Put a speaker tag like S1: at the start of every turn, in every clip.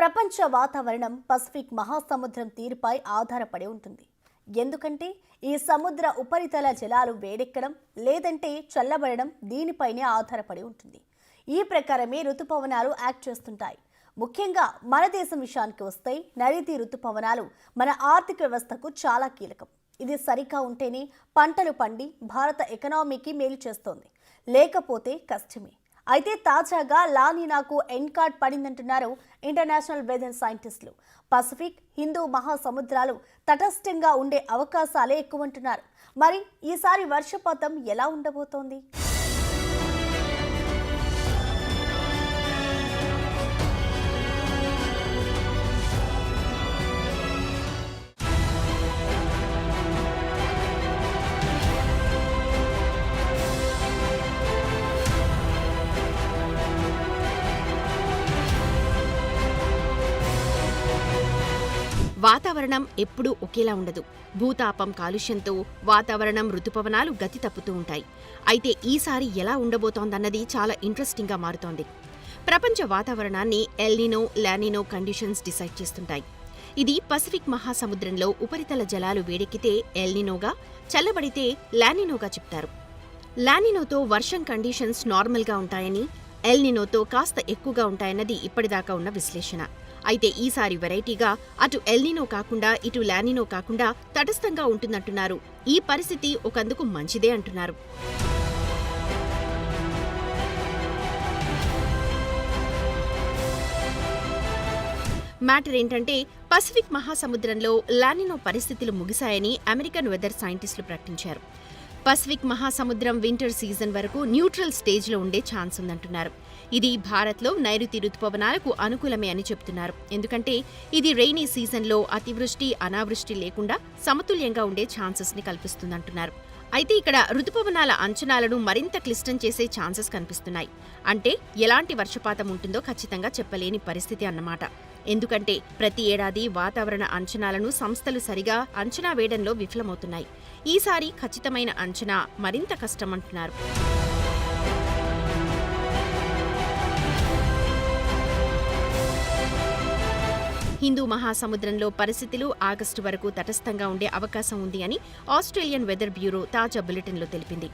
S1: ప్రపంచ వాతావరణం పసిఫిక్ మహాసముద్రం తీరుపై ఆధారపడి ఉంటుంది. ఎందుకంటే ఈ సముద్ర ఉపరితల జలాలు వేడెక్కడం లేదంటే చల్లబడడం దీనిపైనే ఆధారపడి ఉంటుంది. ఈ ప్రకారమే ఋతుపవనాలు యాక్ట్ చేస్తుంటాయి. ముఖ్యంగా మన దేశం విషయానికి వస్తే నైరుతి ఋతుపవనాలు మన ఆర్థిక వ్యవస్థకు చాలా కీలకం. ఇది సరిగా ఉంటేనే పంటలు పండి భారత ఎకనామీకి మేలు చేస్తోంది, లేకపోతే కష్టమే. అయితే తాజాగా లానినాకు ఎండ్ కార్డ్ పడిందంటున్నారు ఇంటర్నేషనల్ వెదర్ సైంటిస్టులు. పసిఫిక్, హిందూ మహాసముద్రాలు తటస్థంగా ఉండే అవకాశాలే ఎక్కువంటున్నారు. మరి ఈసారి వర్షపాతం ఎలా ఉండబోతోంది?
S2: వాతావరణం ఎప్పుడూ ఒకేలా ఉండదు. భూతాపం, కాలుష్యంతో వాతావరణం, ఋతుపవనాలు గతి తప్పుతూ ఉంటాయి. అయితే ఈసారి ఎలా ఉండబోతోందన్నది చాలా ఇంట్రెస్టింగ్గా మారుతోంది. ప్రపంచ వాతావరణాన్ని ఎల్నినో, లానినో కండిషన్స్ డిసైడ్ చేస్తుంటాయి. ఇది పసిఫిక్ మహాసముద్రంలో ఉపరితల జలాలు వేడెక్కితే ఎల్నినోగా, చల్లబడితే లానినోగా చెప్తారు. లానినోతో వర్షం కండిషన్స్ నార్మల్గా ఉంటాయని, ఎల్నినోతో కాస్త ఎక్కువగా ఉంటాయన్నది ఇప్పటిదాకా ఉన్న విశ్లేషణ. అయితే ఈసారి వెరైటీగా అటు ఎల్నినో కాకుండా ఇటు లానినో కాకుండా తటస్థంగా ఉంటుందంటున్నారు. ఈ పరిస్థితి ఒకందుకు మంచిదే అంటున్నారు. మ్యాటర్ ఏంటంటే పసిఫిక్ మహాసముద్రంలో లానినో పరిస్థితులు ముగిశాయని అమెరికన్ వెదర్ సైంటిస్టులు ప్రకటించారు. పసిఫిక్ మహాసముద్రం వింటర్ సీజన్ వరకు న్యూట్రల్ స్టేజ్లో ఉండే ఛాన్స్ ఉందంటున్నారు. ఇది భారత్లో నైరుతి ఋతుపవనాలకు అనుకూలమే అని చెబుతున్నారు. ఎందుకంటే ఇది రెయినీ సీజన్లో అతివృష్టి, అనావృష్టి లేకుండా సమతుల్యంగా ఉండే ఛాన్సెస్ని కల్పిస్తుందంటున్నారు. అయితే ఇక్కడ ఋతుపవనాల అంచనాలను మరింత క్లిష్టం చేసే ఛాన్సెస్ కనిపిస్తున్నాయి. అంటే ఎలాంటి వర్షపాతం ఉంటుందో ఖచ్చితంగా చెప్పలేని పరిస్థితి అన్నమాట. ఎందుకంటే ప్రతి ఏడాది వాతావరణ అంచనాలను సంస్థలు సరిగా అంచనా వేయడంలో విఫలమవుతున్నాయి. ఈసారి ఖచ్చితమైన అంచనా మరింత కష్టమంటున్నారు. హిందూ మహాసముద్రంలో పరిస్థితులు ఆగస్టు వరకు తటస్థంగా ఉండే అవకాశం ఉంది అని ఆస్ట్రేలియన్ వెదర్ బ్యూరో తాజా బులెటిన్లో తెలిపింది.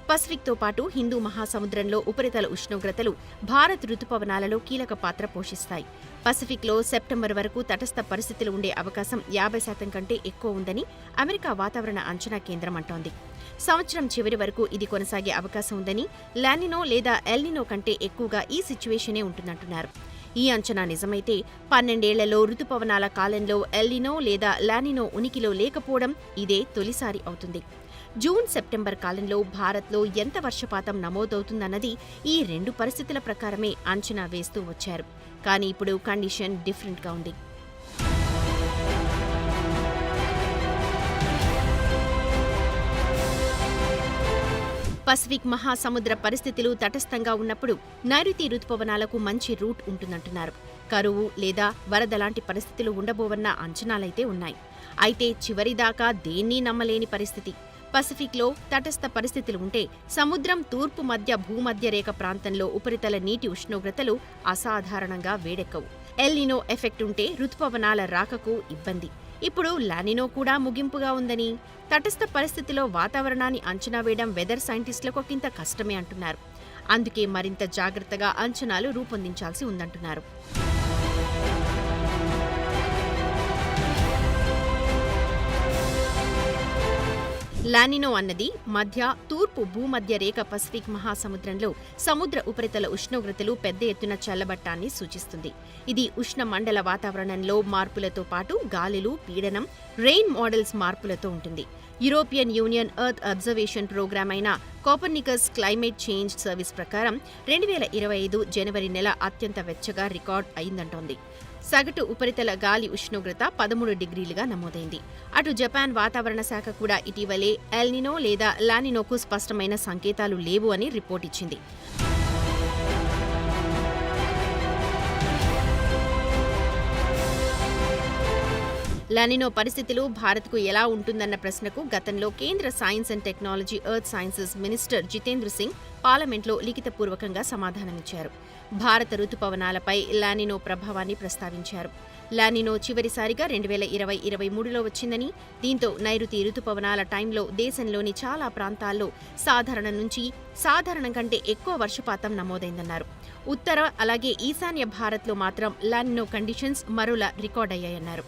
S2: పసిఫిక్తో పాటు హిందూ మహాసముద్రంలో ఉపరితల ఉష్ణోగ్రతలు భారత్ ఋతుపవనాలలో కీలక పాత్ర పోషిస్తాయి. పసిఫిక్లో సెప్టెంబర్ వరకు తటస్థ పరిస్థితులు ఉండే అవకాశం 50% కంటే ఎక్కువ ఉందని అమెరికా వాతావరణ అంచనా కేంద్రం అంటోంది. సంవత్సరం చివరి వరకు ఇది కొనసాగే అవకాశం ఉందని, లానినో లేదా ఎల్నినో కంటే ఎక్కువగా ఈ సిచ్యువేషనే ఉంటుందంటున్నారు. ఈ అంచనా నిజమైతే 12 ఏళ్లలో ఋతుపవనాల కాలంలో ఎల్నినో లేదా లానినో ఉనికిలో లేకపోవడం ఇదే తొలిసారి అవుతుంది. జూన్, సెప్టెంబర్ కాలంలో భారత్లో ఎంత వర్షపాతం నమోదవుతుందన్నది ఈ రెండు పరిస్థితుల ప్రకారమే అంచనా వేస్తూ వచ్చారు. కానీ ఇప్పుడు కండిషన్ డిఫరెంట్గా ఉంది. పసిఫిక్ మహాసముద్ర పరిస్థితులు తటస్థంగా ఉన్నప్పుడు నైరుతి ఋతుపవనాలకు మంచి రూట్ ఉంటుందంటున్నారు. కరువు లేదా వరద లాంటి పరిస్థితులు ఉండబోవన్న అంచనాలైతే ఉన్నాయి. అయితే చివరిదాకా దేన్నీ నమ్మలేని పరిస్థితి. పసిఫిక్లో తటస్థ పరిస్థితులు ఉంటే సముద్రం తూర్పు మధ్య భూమధ్య రేఖ ప్రాంతంలో ఉపరితల నీటి ఉష్ణోగ్రతలు అసాధారణంగా వేడెక్కవు. ఎల్నినో ఎఫెక్ట్ ఉంటే ఋతుపవనాల రాకకు ఇబ్బంది. ఇప్పుడు లానినో కూడా ముగింపుగా ఉందని, తటస్థ పరిస్థితిలో వాతావరణాన్ని అంచనా వేయడం వెదర్ సైంటిస్టులకు ఒకంత కష్టమే అంటున్నారు. అందుకే మరింత జాగ్రత్తగా అంచనాలు రూపొందించాల్సి ఉందంటున్నారు. లానినో అన్నది మధ్య, తూర్పు భూమధ్య రేఖ పసిఫిక్ మహాసముద్రంలో సముద్ర ఉపరితల ఉష్ణోగ్రతలు పెద్ద ఎత్తున చల్లబట్టాన్ని సూచిస్తుంది. ఇది ఉష్ణ మండల వాతావరణంలో మార్పులతో పాటు గాలులు, పీడనం, రెయిన్ మోడల్స్ మార్పులతో ఉంటుంది. European Union earth observation programme అయిన కోపర్నికస్ క్లైమేట్ చేంజ్ సర్వీస్ ప్రకారం 2025 జనవరి నెల అత్యంత వెచ్చగా రికార్డ్ అయిందంటోంది. సగటు ఉపరితల గాలి ఉష్ణోగ్రత 13 డిగ్రీలుగా నమోదైంది. అటు జపాన్ వాతావరణ శాఖ కూడా ఇటీవలే ఎల్నినో లేదా లానినోకు స్పష్టమైన సంకేతాలు లేవు అని రిపోర్ట్ ఇచ్చింది. లానినో పరిస్థితులు భారత్కు ఎలా ఉంటుందన్న ప్రశ్నకు గతంలో కేంద్ర science and technology earth sciences minister Jitendra Singh పార్లమెంట్లో లిఖితపూర్వకంగా సమాధానమిచ్చారు. భారత రుతుపవనాలపై లానినో ప్రభావాన్ని ప్రస్తావించారు. లానినో చివరిసారిగా 2020-23లో వచ్చిందని, దీంతో నైరుతి రుతుపవనాల టైంలో దేశంలోని చాలా ప్రాంతాల్లో సాధారణం నుంచి సాధారణం కంటే ఎక్కువ వర్షపాతం నమోదైందన్నారు. ఉత్తర అలాగే ఈశాన్య భారత్లో మాత్రం లానినో కండిషన్స్ మరోలా రికార్డయ్యాయన్నారు.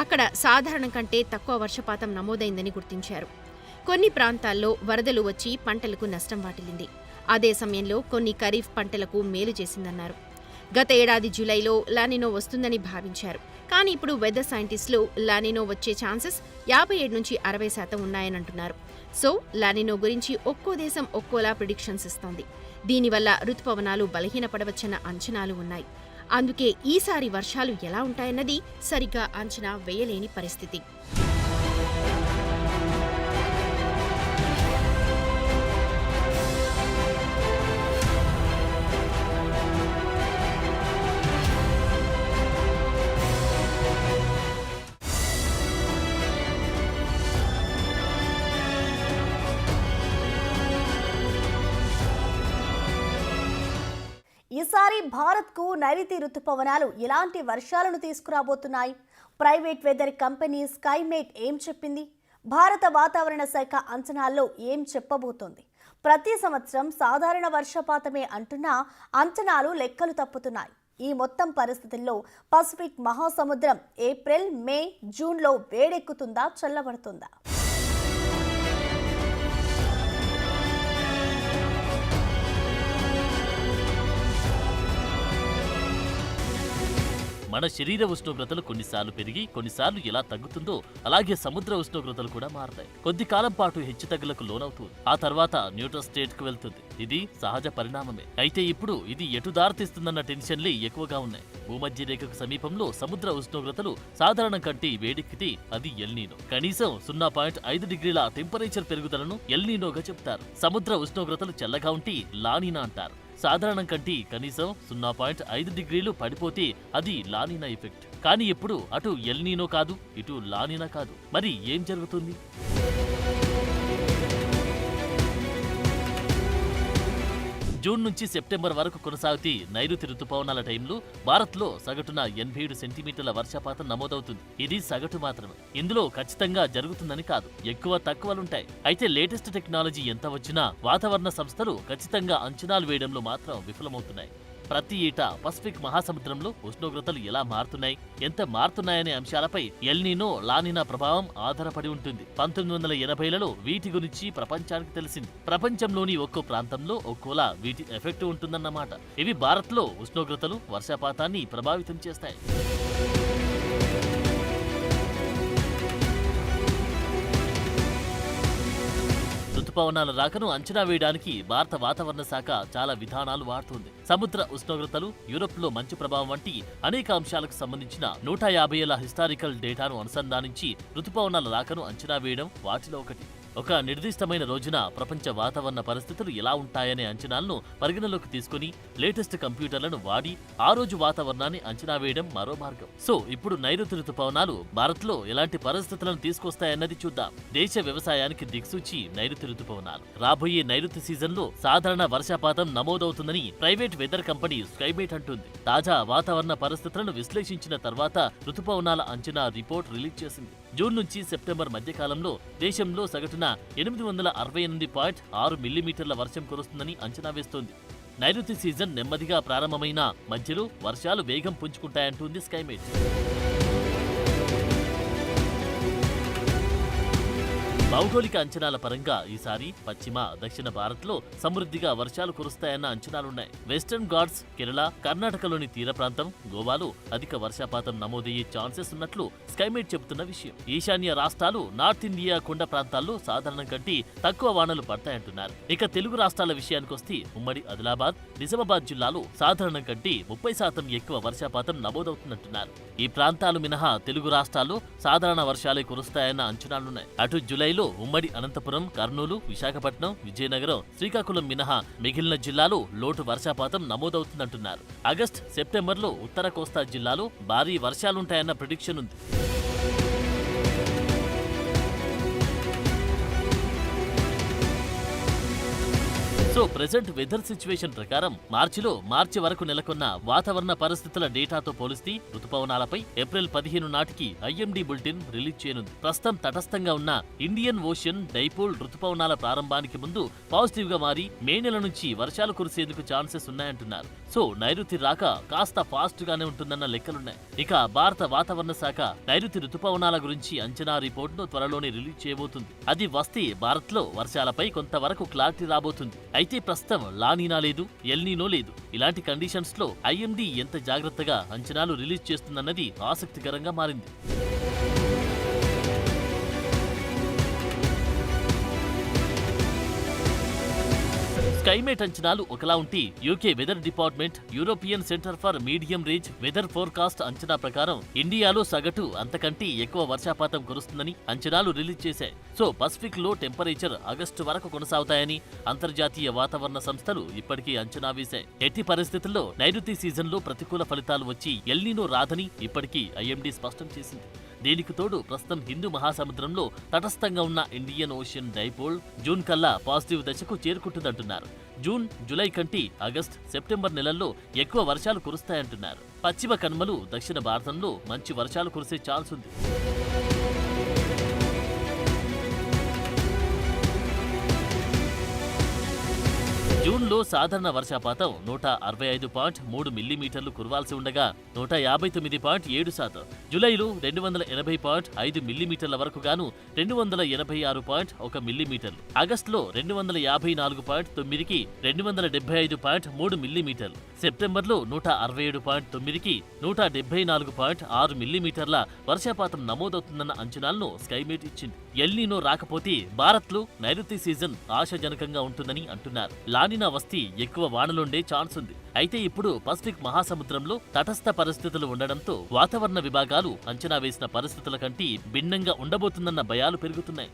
S2: అక్కడ సాధారణం కంటే తక్కువ వర్షపాతం నమోదైందని గుర్తించారు. కొన్ని ప్రాంతాల్లో వరదలు వచ్చి పంటలకు నష్టం వాటిల్లింది. అదే సమయంలో కొన్ని ఖరీఫ్ పంటలకు మేలు చేసిందన్నారు. గత ఏడాది జూలైలో లానినో వస్తుందని భావించారు. కానీ ఇప్పుడు వెదర్ సైంటిస్టులు లానినో వచ్చే ఛాన్సెస్ 57-60% ఉన్నాయనంటున్నారు. సో లానినో గురించి ఒక్కో దేశం ఒక్కోలా ప్రిడిక్షన్స్ ఇస్తోంది. దీనివల్ల రుతుపవనాలు బలహీనపడవచ్చన్న అంచనాలు ఉన్నాయి. అందుకే ఈసారి వర్షాలు ఎలా ఉంటాయన్నది సరిగ్గా అంచనా వేయలేని పరిస్థితి.
S1: ఈసారి భారత్కు నైరుతి రుతుపవనాలు ఎలాంటి వర్షాలను తీసుకురాబోతున్నాయి? ప్రైవేట్ వెదర్ కంపెనీ స్కైమేట్ ఏం చెప్పింది? భారత వాతావరణ శాఖ అంచనాల్లో ఏం చెప్పబోతోంది? ప్రతి సంవత్సరం సాధారణ వర్షపాతమే అంటున్నా అంచనాలు లెక్కలు తప్పుతున్నాయి. ఈ మొత్తం పరిస్థితుల్లో పసిఫిక్ మహాసముద్రం ఏప్రిల్, మే, జూన్లో వేడెక్కుతుందా, చల్లబడుతుందా?
S3: మన శరీర ఉష్ణోగ్రతలు కొన్నిసార్లు పెరిగి కొన్నిసార్లు ఎలా తగ్గుతుందో అలాగే సముద్ర ఉష్ణోగ్రతలు కూడా మారతాయి. కొద్ది కాలం పాటు హెచ్చుతగ్గులకు లోనవుతుంది. ఆ తర్వాత న్యూట్రల్ స్టేట్ కు వెళ్తుంది. ఇది సహజ పరిణామమే. అయితే ఇప్పుడు ఇది ఎటు దారితీస్తుందన్న టెన్షన్లే ఎక్కువగా ఉన్నాయి. భూమధ్య రేఖకు సమీపంలో సముద్ర ఉష్ణోగ్రతలు సాధారణం కంటే వేడెక్కితే అది ఎల్నీనో. కనీసం 0.5 డిగ్రీల టెంపరేచర్ పెరుగుదలను ఎల్నీనోగా చెప్తారు. సముద్ర ఉష్ణోగ్రతలు చల్లగా ఉంటే లానినా అంటారు. సాధారణం కంటే కనీసం 0.5 డిగ్రీలు పడిపోతే అది లానినా ఎఫెక్ట్. కానీ ఇప్పుడు అటు ఎల్నీనో కాదు, ఇటు లానినా కాదు. మరి ఏం జరుగుతుంది? జూన్ నుంచి సెప్టెంబర్ వరకు కొనసాగుతీ నైరుతి రుతుపవనాల టైంలో భారత్లో సగటున 87 సెంటీమీటర్ల వర్షపాతం నమోదవుతుంది. ఇది సగటు మాత్రమే. ఇందులో ఖచ్చితంగా జరుగుతుందని కాదు, ఎక్కువ తక్కువలుంటాయి. అయితే లేటెస్ట్ టెక్నాలజీ ఎంత వచ్చినా వాతావరణ సంస్థలు ఖచ్చితంగా అంచనాలు వేయడంలో మాత్రం విఫలమవుతున్నాయి. ప్రతి ఏటా పసిఫిక్ మహాసముద్రంలో ఉష్ణోగ్రతలు ఎలా మారుతున్నాయి, ఎంత మారుతున్నాయనే అంశాలపై ఎల్నీనో, లానినా ప్రభావం ఆధారపడి ఉంటుంది. 1980లలో వీటి గురించి ప్రపంచానికి తెలిసింది. ప్రపంచంలోని ఒక్కో ప్రాంతంలో ఒక్కోలా వీటి ఎఫెక్ట్ ఉంటుందన్నమాట. ఇవి భారత్లో ఉష్ణోగ్రతలు, వర్షపాతాన్ని ప్రభావితం చేస్తాయి. రుతుపవనాల రాకను అంచనా వేయడానికి భారత వాతావరణ శాఖ చాలా విధానాలు వాడుతుంది. సముద్ర ఉష్ణోగ్రతలు, యూరోప్లో మంచు ప్రభావం వంటి అనేక అంశాలకు సంబంధించిన 150 ఏళ్ల హిస్టారికల్ డేటాను అనుసంధానించి రుతుపవనాల రాకను అంచనా వేయడం వాటిలో ఒకటి. ఒక నిర్దిష్టమైన రోజున ప్రపంచ వాతావరణ పరిస్థితులు ఎలా ఉంటాయనే అంచనాలను పరిగణలోకి తీసుకుని లేటెస్ట్ కంప్యూటర్లను వాడి ఆ రోజు వాతావరణాన్ని అంచనా వేయడం మరో మార్గం. సో ఇప్పుడు నైరుతి రుతుపవనాలు భారత్లో ఎలాంటి పరిస్థితులను తీసుకొస్తాయన్నది చూద్దాం. దేశ వ్యవసాయానికి దిక్సూచి నైరుతి రుతుపవనాలు. రాబోయే నైరుతి సీజన్లో సాధారణ వర్షపాతం నమోదవుతుందని ప్రైవేట్ వెదర్ కంపెనీ స్కైమేట్ అంటుంది. తాజా వాతావరణ పరిస్థితులను విశ్లేషించిన తర్వాత రుతుపవనాల అంచనా రిపోర్ట్ రిలీజ్ చేసింది. జూన్ నుంచి సెప్టెంబర్ మధ్యకాలంలో దేశంలో సగటున 868.6 మిల్లీమీటర్ల వర్షం కురుస్తుందని అంచనా వేస్తోంది. నైరుతి సీజన్ నెమ్మదిగా ప్రారంభమైన మధ్యలో వర్షాలు వేగం పుంజుకుంటాయంటుంది స్కైమేట్. భౌగోళిక అంచనాల పరంగా ఈసారి పశ్చిమ, దక్షిణ భారత్లో సమృద్ధిగా వర్షాలు కురుస్తాయన్న అంచనాలున్నాయి. వెస్టర్న్ ఘాట్స్, కేరళ, కర్ణాటకలోని తీర ప్రాంతం, గోవాలో అధిక వర్షపాతం నమోదయ్యే ఛాన్సెస్ ఉన్నట్లు స్కైమేట్ చెబుతున్న విషయం. ఈశాన్య రాష్ట్రాలు, నార్త్ ఇండియా కొండ ప్రాంతాల్లో సాధారణం కంటే తక్కువ వానలు పడతాయంటున్నారు. ఇక తెలుగు రాష్ట్రాల విషయానికొస్తే ఉమ్మడి ఆదిలాబాద్, నిజామాబాద్ జిల్లాలో సాధారణం కంటే 30% ఎక్కువ వర్షపాతం నమోదవుతుందంటున్నారు. ఈ ప్రాంతాలు మినహా తెలుగు రాష్ట్రాల్లో సాధారణ వర్షాలే కురుస్తాయన్న అంచనాలున్నాయి. అటు జూలైలో ఉమ్మడి అనంతపురం, కర్నూలు, విశాఖపట్నం, విజయనగరం, శ్రీకాకుళం మినహా మిగిలిన జిల్లాలో లోటు వర్షపాతం నమోదవుతుందంటున్నారు. ఆగస్టు, సెప్టెంబర్లో ఉత్తర కోస్తా జిల్లాలో భారీ వర్షాలుంటాయన్న ప్రిడిక్షన్ ఉంది. సో ప్రెజెంట్ వెదర్ సిచ్యువేషన్ ప్రకారం మార్చి వరకు నెలకొన్న వాతావరణ పరిస్థితుల డేటాతో పోలిస్తే రుతుపవనాలపై ఏప్రిల్ 15 నాటికి ఐఎండీ బులెటిన్ రిలీజ్ చేయనుంది. ప్రస్తుతం తటస్థంగా ఉన్న ఇండియన్ ఓషన్ డైపోల్ రుతుపవనాల ప్రారంభానికి ముందు పాజిటివ్ గా మారి మే నెల నుంచి వర్షాలు కురిసేందుకు ఛాన్సెస్ ఉన్నాయంటున్నారు. సో నైరుతి రాక కాస్త ఫాస్ట్ గానే ఉంటుందన్న లెక్కలున్నాయి. ఇక భారత వాతావరణ శాఖ నైరుతి రుతుపవనాల గురించి అంచనా రిపోర్టును త్వరలోనే రిలీజ్ చేయబోతుంది. అది వస్తే భారత్ లో వర్షాలపై కొంతవరకు క్లారిటీ రాబోతుంది. అయితే ప్రస్తుతం లానీనా లేదు, ఎల్నీనో లేదు. ఇలాంటి కండిషన్స్ లో ఐఎండీ ఎంత జాగ్రత్తగా అంచనాలు రిలీజ్ చేస్తుందన్నది ఆసక్తికరంగా మారింది. స్కైమేట్ అంచనాలు ఒకలా ఉంటే UK weather department European centre for medium range weather forecast అంచనా ప్రకారం ఇండియాలో సగటు అంతకంటే ఎక్కువ వర్షపాతం కురుస్తుందని అంచనాలు రిలీజ్ చేశాయి. సో పసిఫిక్ లో టెంపరేచర్ ఆగస్టు వరకు కొనసాగుతాయని అంతర్జాతీయ వాతావరణ సంస్థలు ఇప్పటికీ అంచనా వేశాయి. ఎట్టి పరిస్థితుల్లో నైరుతి సీజన్లో ప్రతికూల ఫలితాలు వచ్చి ఎల్నీనో రాదని ఇప్పటికీ ఐఎండీ స్పష్టం చేసింది. దీనికి తోడు ప్రస్తుతం హిందూ మహాసముద్రంలో తటస్థంగా ఉన్న ఇండియన్ ఓషన్ డైపోల్ జూన్ కల్లా పాజిటివ్ దశకు చేరుకుంటుందంటున్నారు. జూన్, జూలై కంటే ఆగస్ట్, సెప్టెంబర్ నెలల్లో ఎక్కువ వర్షాలు కురుస్తాయంటున్నారు. పశ్చిమ కనుమలు దక్షిణ భారతంలో మంచి వర్షాలు కురిసే ఛాన్స్ ఉంది. జూన్లో సాధారణ వర్షపాతం 165.3 మిల్లీమీటర్లు కురవాల్సి ఉండగా 159.7%, జూలైలో 280.5 మిల్లీమీటర్ల వరకు గాను 286.1 మిల్లీమీటర్లు, ఆగస్టులో 254.9కి 275.3 మిల్లీమీటర్లు, సెప్టెంబర్లో 167.9కి 174.6 మిల్లీమీటర్ల వర్షపాతం నమోదవుతుందన్న అంచనాలను స్కైమేట్ ఇచ్చింది. ఎల్నీనో రాకపోతే భారత్లో నైరుతి సీజన్ ఆశాజనకంగా ఉంటుందని అంటున్నారు. లానినా వస్తే ఎక్కువ వానలుండే ఛాన్స్ ఉంది. అయితే ఇప్పుడు పసిఫిక్ మహాసముద్రంలో తటస్థ పరిస్థితులు ఉండడంతో వాతావరణ విభాగాలు అంచనా వేసిన పరిస్థితుల కంటే భిన్నంగా ఉండబోతుందన్న భయాలు పెరుగుతున్నాయి.